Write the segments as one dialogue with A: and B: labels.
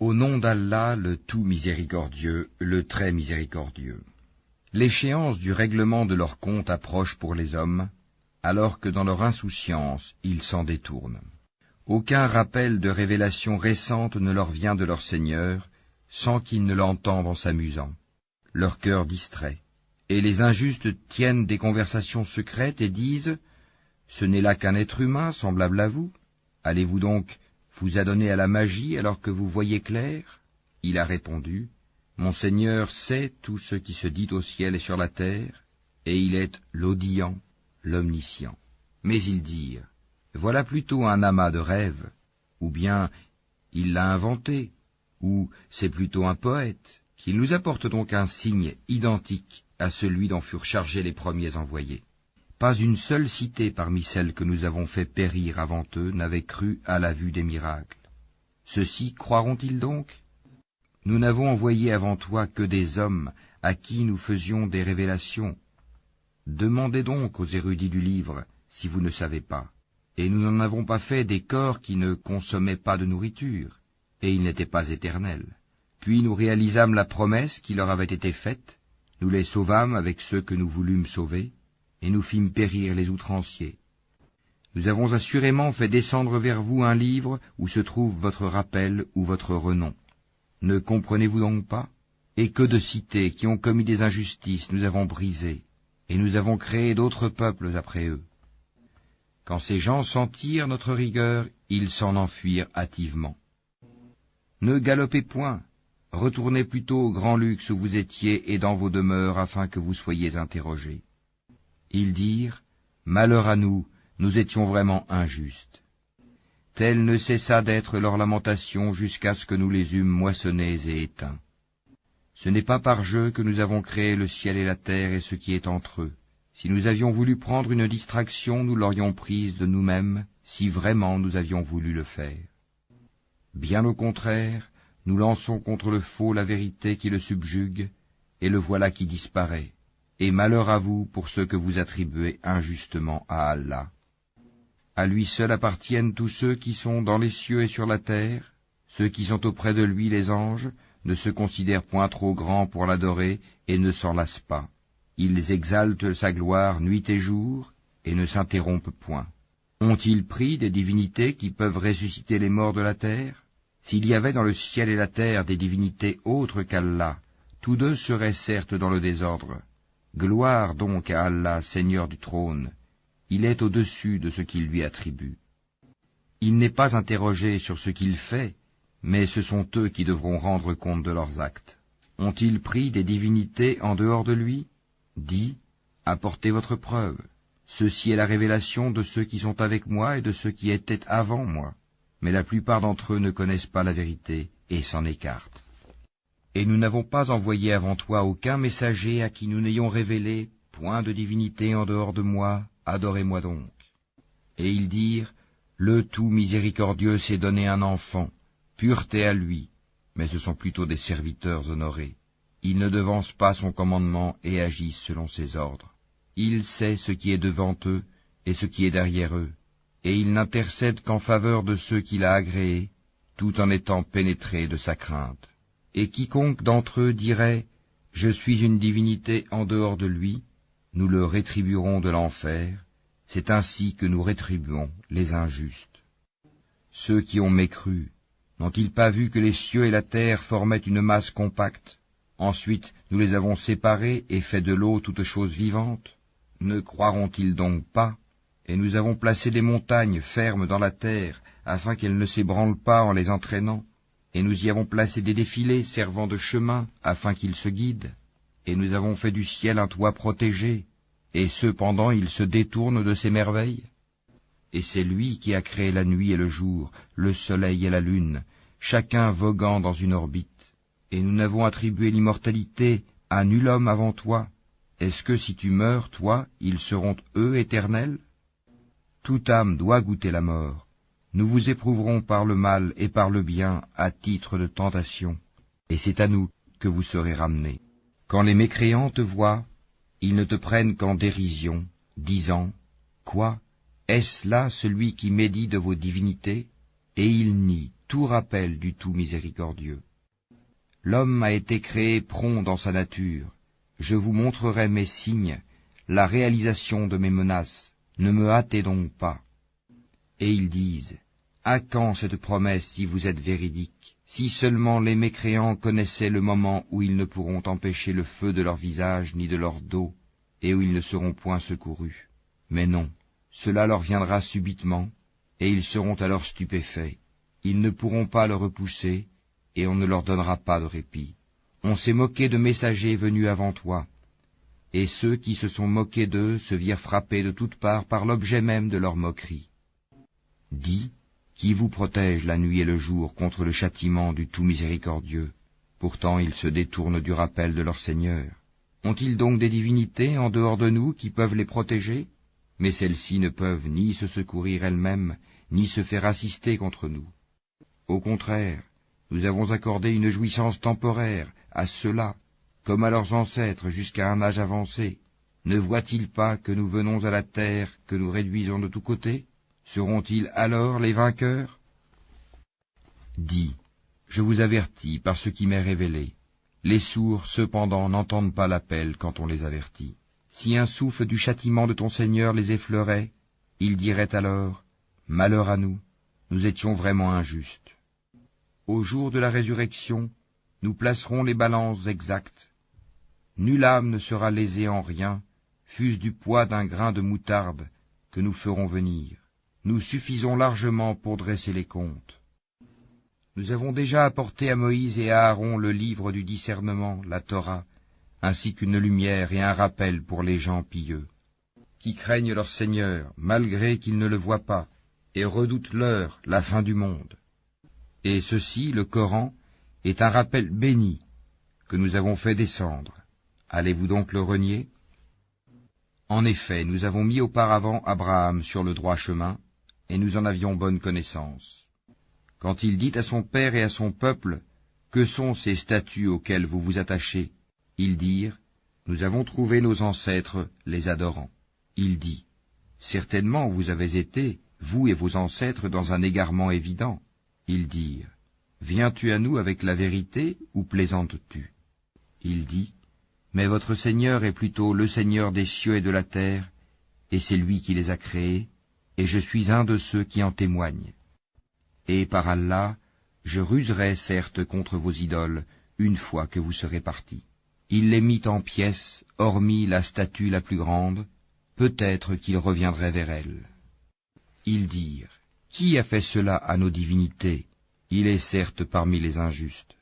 A: Au nom d'Allah, le tout miséricordieux, le très miséricordieux. L'échéance du règlement de leur compte approche pour les hommes, alors que dans leur insouciance, ils s'en détournent. Aucun rappel de révélation récente ne leur vient de leur Seigneur, sans qu'ils ne l'entendent en s'amusant, leur cœur distrait. Et les injustes tiennent des conversations secrètes et disent « Ce n'est là qu'un être humain semblable à vous. Allez-vous donc vous adonner à la magie alors que vous voyez clair ?» Il a répondu « Mon Seigneur sait tout ce qui se dit au ciel et sur la terre, et il est l'audient, l'omniscient. » Mais ils dirent « Voilà plutôt un amas de rêves, ou bien il l'a inventé, ou c'est plutôt un poète, qu'il nous apporte donc un signe identique à celui dont furent chargés les premiers envoyés. » Pas une seule cité parmi celles que nous avons fait périr avant eux n'avait cru à la vue des miracles. Ceux-ci croiront-ils donc? Nous n'avons envoyé avant toi que des hommes à qui nous faisions des révélations. Demandez donc aux érudits du livre si vous ne savez pas. Et nous n'en avons pas fait des corps qui ne consommaient pas de nourriture, et ils n'étaient pas éternels. Puis nous réalisâmes la promesse qui leur avait été faite, nous les sauvâmes avec ceux que nous voulûmes sauver, et nous fîmes périr les outranciers. Nous avons assurément fait descendre vers vous un livre où se trouve votre rappel ou votre renom. Ne comprenez-vous donc pas? Et que de cités qui ont commis des injustices nous avons brisées, et nous avons créé d'autres peuples après eux. Quand ces gens sentirent notre rigueur, ils s'en enfuirent hâtivement. Ne galopez point, retournez plutôt au grand luxe où vous étiez et dans vos demeures afin que vous soyez interrogés. Ils dirent, « Malheur à nous, nous étions vraiment injustes. » Telle ne cessa d'être leur lamentation jusqu'à ce que nous les eûmes moissonnés et éteints. Ce n'est pas par jeu que nous avons créé le ciel et la terre et ce qui est entre eux. Si nous avions voulu prendre une distraction, nous l'aurions prise de nous-mêmes, si vraiment nous avions voulu le faire. Bien au contraire, nous lançons contre le faux la vérité qui le subjugue, et le voilà qui disparaît. Et malheur à vous pour ceux que vous attribuez injustement à Allah. À lui seul appartiennent tous ceux qui sont dans les cieux et sur la terre. Ceux qui sont auprès de lui, les anges, ne se considèrent point trop grands pour l'adorer et ne s'en lassent pas. Ils exaltent sa gloire nuit et jour et ne s'interrompent point. Ont-ils pris des divinités qui peuvent ressusciter les morts de la terre? S'il y avait dans le ciel et la terre des divinités autres qu'Allah, tous deux seraient certes dans le désordre. Gloire donc à Allah, Seigneur du trône, il est au-dessus de ce qu'il lui attribue. Il n'est pas interrogé sur ce qu'il fait, mais ce sont eux qui devront rendre compte de leurs actes. Ont-ils pris des divinités en dehors de lui? Dis, apportez votre preuve. Ceci est la révélation de ceux qui sont avec moi et de ceux qui étaient avant moi. Mais la plupart d'entre eux ne connaissent pas la vérité et s'en écartent. Et nous n'avons pas envoyé avant toi aucun messager à qui nous n'ayons révélé point de divinité en dehors de moi, adorez-moi donc. Et ils dirent, le tout miséricordieux s'est donné un enfant, pureté à lui, mais ce sont plutôt des serviteurs honorés. Ils ne devancent pas son commandement et agissent selon ses ordres. Il sait ce qui est devant eux et ce qui est derrière eux, et il n'intercède qu'en faveur de ceux qu'il a agréés, tout en étant pénétré de sa crainte. Et quiconque d'entre eux dirait « Je suis une divinité en dehors de lui », nous le rétribuerons de l'enfer, c'est ainsi que nous rétribuons les injustes. Ceux qui ont mécru, n'ont-ils pas vu que les cieux et la terre formaient une masse compacte? Ensuite nous les avons séparés et fait de l'eau toute chose vivante. Ne croiront-ils donc pas? Et nous avons placé des montagnes fermes dans la terre, afin qu'elles ne s'ébranlent pas en les entraînant. Et nous y avons placé des défilés servant de chemin, afin qu'ils se guident. Et nous avons fait du ciel un toit protégé, et cependant il se détourne de ces merveilles. Et c'est lui qui a créé la nuit et le jour, le soleil et la lune, chacun voguant dans une orbite. Et nous n'avons attribué l'immortalité à nul homme avant toi. Est-ce que si tu meurs, toi, ils seront eux éternels? Toute âme doit goûter la mort. Nous vous éprouverons par le mal et par le bien à titre de tentation, et c'est à nous que vous serez ramenés. Quand les mécréants te voient, ils ne te prennent qu'en dérision, disant « Quoi? Est-ce là celui qui médit de vos divinités ?» Et ils nient tout rappel du tout miséricordieux. L'homme a été créé prompt dans sa nature. Je vous montrerai mes signes, la réalisation de mes menaces. Ne me hâtez donc pas. Et ils disent, à quand cette promesse si vous êtes véridique? Si seulement les mécréants connaissaient le moment où ils ne pourront empêcher le feu de leur visage ni de leur dos, et où ils ne seront point secourus. Mais non, cela leur viendra subitement, et ils seront alors stupéfaits. Ils ne pourront pas le repousser, et on ne leur donnera pas de répit. On s'est moqué de messagers venus avant toi, et ceux qui se sont moqués d'eux se virent frappés de toutes parts par l'objet même de leur moquerie. Dis, qui vous protège la nuit et le jour contre le châtiment du tout miséricordieux? Pourtant ils se détournent du rappel de leur Seigneur. Ont-ils donc des divinités en dehors de nous qui peuvent les protéger? Mais celles-ci ne peuvent ni se secourir elles-mêmes, ni se faire assister contre nous. Au contraire, nous avons accordé une jouissance temporaire à ceux-là, comme à leurs ancêtres jusqu'à un âge avancé. Ne voient-ils pas que nous venons à la terre, que nous réduisons de tous côtés? Seront-ils alors les vainqueurs? Dis, je vous avertis par ce qui m'est révélé. Les sourds, cependant, n'entendent pas l'appel quand on les avertit. Si un souffle du châtiment de ton Seigneur les effleurait, ils diraient alors, malheur à nous, nous étions vraiment injustes. Au jour de la résurrection, nous placerons les balances exactes. Nulle âme ne sera lésée en rien, fût-ce du poids d'un grain de moutarde que nous ferons venir. Nous suffisons largement pour dresser les comptes. Nous avons déjà apporté à Moïse et à Aaron le livre du discernement, la Torah, ainsi qu'une lumière et un rappel pour les gens pieux, qui craignent leur Seigneur, malgré qu'ils ne le voient pas, et redoutent l'heure, la fin du monde. Et ceci, le Coran, est un rappel béni que nous avons fait descendre. Allez-vous donc le renier? En effet, nous avons mis auparavant Abraham sur le droit chemin, et nous en avions bonne connaissance. Quand il dit à son père et à son peuple, « Que sont ces statues auxquelles vous vous attachez ?» Ils dirent, « Nous avons trouvé nos ancêtres les adorant. » Il dit, « Certainement vous avez été, vous et vos ancêtres, dans un égarement évident. » Ils dirent, « Viens-tu à nous avec la vérité, ou plaisantes-tu » Il dit, « Mais votre Seigneur est plutôt le Seigneur des cieux et de la terre, et c'est lui qui les a créés, et je suis un de ceux qui en témoignent. Et par Allah, je ruserai certes contre vos idoles, une fois que vous serez partis. » Il les mit en pièces, hormis la statue la plus grande, peut-être qu'il reviendrait vers elle. Ils dirent, « Qui a fait cela à nos divinités? Il est certes parmi les injustes. »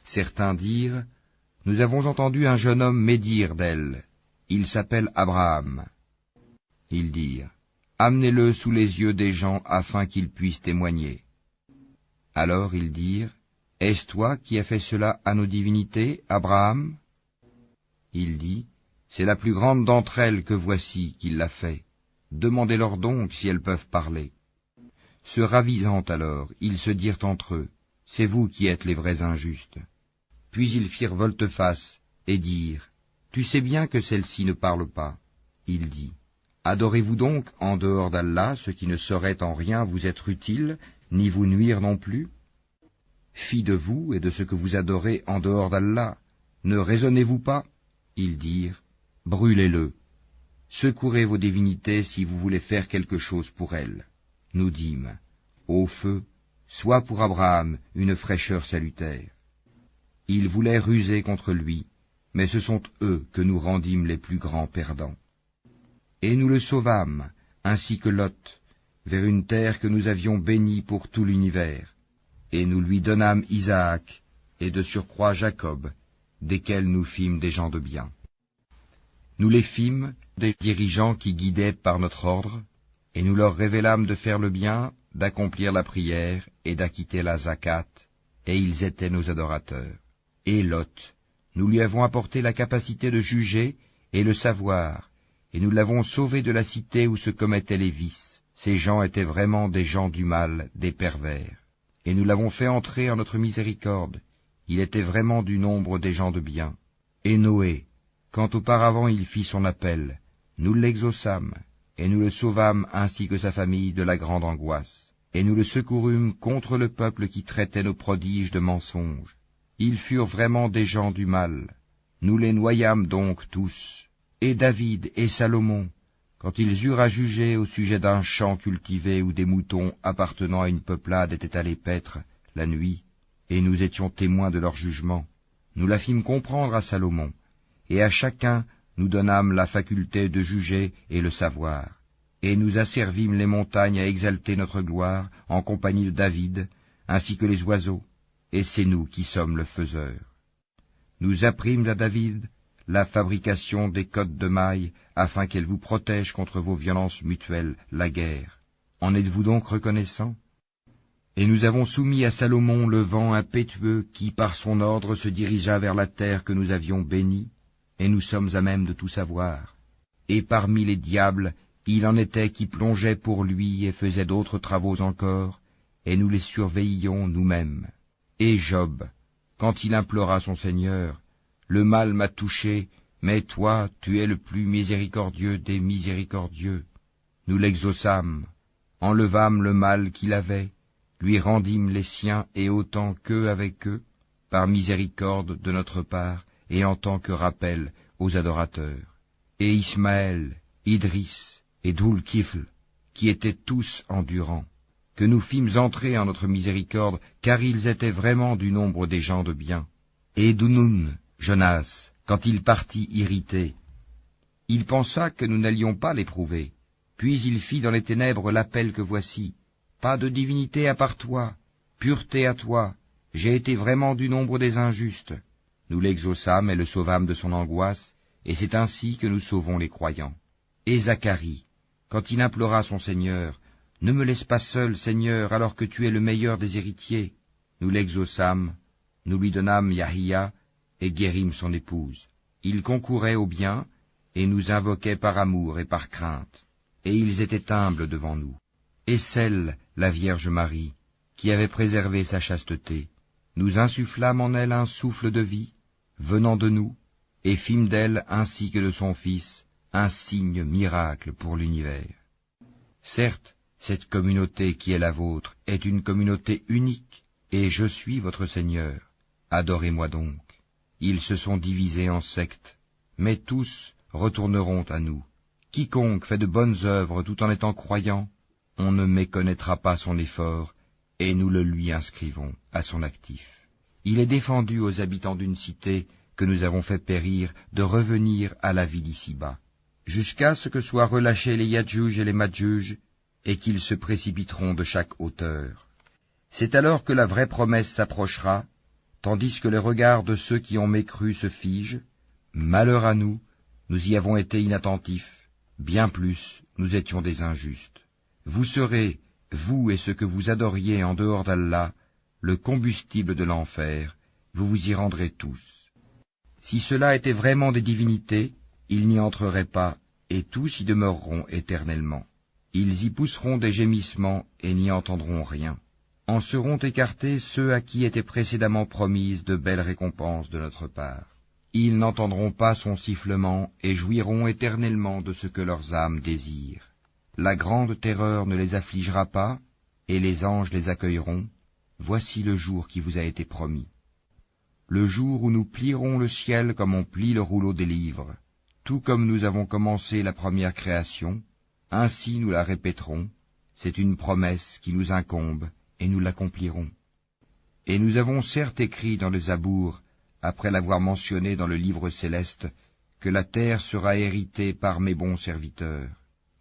A: Certains dirent, « Nous avons entendu un jeune homme médire d'elle. Il s'appelle Abraham. » Ils dirent, « Amenez-le sous les yeux des gens afin qu'ils puissent témoigner. » Alors ils dirent, « Est-ce toi qui as fait cela à nos divinités, Abraham ?» Il dit, « C'est la plus grande d'entre elles que voici qui l'a fait. Demandez-leur donc si elles peuvent parler. » Se ravisant alors, ils se dirent entre eux, « C'est vous qui êtes les vrais injustes. » Puis ils firent volte-face et dirent, « Tu sais bien que celle-ci ne parle pas. » Il dit, « Adorez-vous donc en dehors d'Allah ce qui ne saurait en rien vous être utile, ni vous nuire non plus? Fi de vous et de ce que vous adorez en dehors d'Allah, ne raisonnez-vous pas? » Ils dirent, « Brûlez-le. Secourez vos divinités si vous voulez faire quelque chose pour elles. » Nous dîmes, « Ô feu, sois pour Abraham une fraîcheur salutaire. » Ils voulaient ruser contre lui, mais ce sont eux que nous rendîmes les plus grands perdants. Et nous le sauvâmes, ainsi que Lot, vers une terre que nous avions bénie pour tout l'univers, et nous lui donnâmes Isaac, et de surcroît Jacob, desquels nous fîmes des gens de bien. Nous les fîmes des dirigeants qui guidaient par notre ordre, et nous leur révélâmes de faire le bien, d'accomplir la prière et d'acquitter la zakat, et ils étaient nos adorateurs. Et Lot, nous lui avons apporté la capacité de juger et le savoir, et nous l'avons sauvé de la cité où se commettaient les vices. Ces gens étaient vraiment des gens du mal, des pervers. Et nous l'avons fait entrer en notre miséricorde, il était vraiment du nombre des gens de bien. Et Noé, quand auparavant il fit son appel, nous l'exaucâmes, et nous le sauvâmes ainsi que sa famille de la grande angoisse. et nous le secourûmes contre le peuple qui traitait nos prodiges de mensonges. Ils furent vraiment des gens du mal. Nous les noyâmes donc tous, et David et Salomon, quand ils eurent à juger au sujet d'un champ cultivé où des moutons appartenant à une peuplade étaient allés paître la nuit, et nous étions témoins de leur jugement. Nous la fîmes comprendre à Salomon, et à chacun nous donnâmes la faculté de juger et le savoir. Et nous asservîmes les montagnes à exalter notre gloire en compagnie de David, ainsi que les oiseaux, et c'est nous qui sommes le faiseur. Nous apprîmes à David la fabrication des cottes de mailles, afin qu'elles vous protègent contre vos violences mutuelles, la guerre. En êtes-vous donc reconnaissants? Et nous avons soumis à Salomon le vent impétueux qui, par son ordre, se dirigea vers la terre que nous avions bénie, et nous sommes à même de tout savoir. Et parmi les diables, il en était qui plongeaient pour lui et faisaient d'autres travaux encore, et nous les surveillions nous-mêmes. Et Job, quand il implora son Seigneur, « Le mal m'a touché, mais toi, tu es le plus miséricordieux des miséricordieux. » Nous l'exaucâmes, enlevâmes le mal qu'il avait, lui rendîmes les siens et autant qu'eux avec eux, par miséricorde de notre part et en tant que rappel aux adorateurs. Et Ismaël, Idris et Dhul-Kifl, qui étaient tous endurants, que nous fîmes entrer en notre miséricorde, car ils étaient vraiment du nombre des gens de bien. Et Dounoun, Jonas, quand il partit irrité, il pensa que nous n'allions pas l'éprouver, puis il fit dans les ténèbres l'appel que voici. Pas de divinité à part toi, pureté à toi, j'ai été vraiment du nombre des injustes. Nous l'exaucâmes et le sauvâmes de son angoisse, et c'est ainsi que nous sauvons les croyants. Et Zacharie, quand il implora son Seigneur, « Ne me laisse pas seul, Seigneur, alors que tu es le meilleur des héritiers. » Nous l'exaucâmes, nous lui donnâmes Yahia, et guérîmes son épouse. Ils concouraient au bien, et nous invoquaient par amour et par crainte, et ils étaient humbles devant nous. Et celle, la Vierge Marie, qui avait préservé sa chasteté, nous insufflâmes en elle un souffle de vie, venant de nous, et fîmes d'elle, ainsi que de son Fils, un signe miracle pour l'univers. Certes, cette communauté qui est la vôtre est une communauté unique, et je suis votre Seigneur. Adorez-moi donc. Ils se sont divisés en sectes, mais tous retourneront à nous. Quiconque fait de bonnes œuvres tout en étant croyant, on ne méconnaîtra pas son effort, et nous le lui inscrivons à son actif. Il est défendu aux habitants d'une cité que nous avons fait périr de revenir à la vie d'ici-bas, jusqu'à ce que soient relâchés les Yadjuj et les Madjuj, et qu'ils se précipiteront de chaque hauteur. C'est alors que la vraie promesse s'approchera, tandis que les regards de ceux qui ont mécru se figent. Malheur à nous, nous y avons été inattentifs, bien plus, nous étions des injustes. Vous serez, vous et ceux que vous adoriez en dehors d'Allah, le combustible de l'enfer, vous vous y rendrez tous. Si cela était vraiment des divinités, ils n'y entreraient pas, et tous y demeureront éternellement. Ils y pousseront des gémissements et n'y entendront rien. En seront écartés ceux à qui étaient précédemment promises de belles récompenses de notre part. Ils n'entendront pas son sifflement et jouiront éternellement de ce que leurs âmes désirent. La grande terreur ne les affligera pas, et les anges les accueilleront. Voici le jour qui vous a été promis. Le jour où nous plierons le ciel comme on plie le rouleau des livres, tout comme nous avons commencé la première création, ainsi nous la répéterons, c'est une promesse qui nous incombe, et nous l'accomplirons. Et nous avons certes écrit dans le Zabour, après l'avoir mentionné dans le livre céleste, que la terre sera héritée par mes bons serviteurs.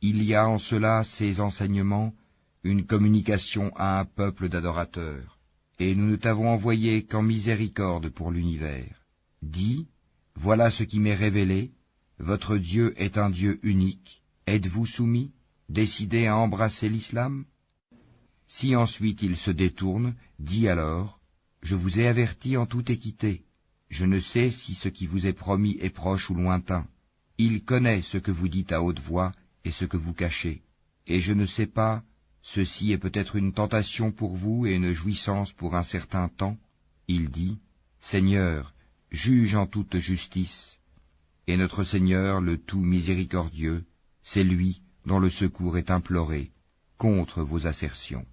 A: Il y a en cela, ces enseignements, une communication à un peuple d'adorateurs, et nous ne t'avons envoyé qu'en miséricorde pour l'univers. Dis, voilà ce qui m'est révélé, votre Dieu est un Dieu unique, êtes-vous soumis, décidés à embrasser l'islam? Si ensuite il se détourne, dis alors, je vous ai averti en toute équité, je ne sais si ce qui vous est promis est proche ou lointain. Il connaît ce que vous dites à haute voix et ce que vous cachez, et je ne sais pas, ceci est peut-être une tentation pour vous et une jouissance pour un certain temps. Il dit, Seigneur, juge en toute justice, et notre Seigneur, le tout miséricordieux, c'est lui dont le secours est imploré contre vos assertions.